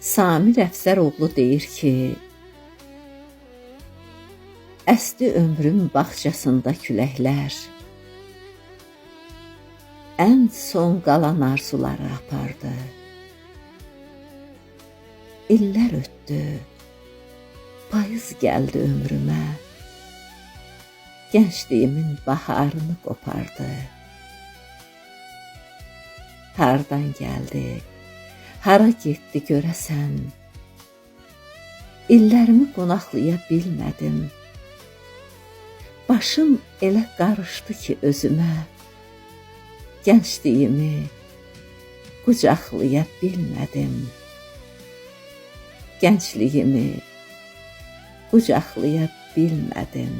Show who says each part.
Speaker 1: Samir Əfsəroğlu deyir ki, əsdi ömrüm bağçasında küləklər, ən son qalan arzuları apardı. İllər ötdü, payız gəldi ömrümə, gəncliyimin baharını qopardı. Hardan gəldi, hara getdi görəsən, illərimi qonaqlaya bilmədim. Başım elə qarışdı ki özümə, gəncliyimi qucaqlaya bilmədim. Gəncliyimi qucaqlaya bilmədim.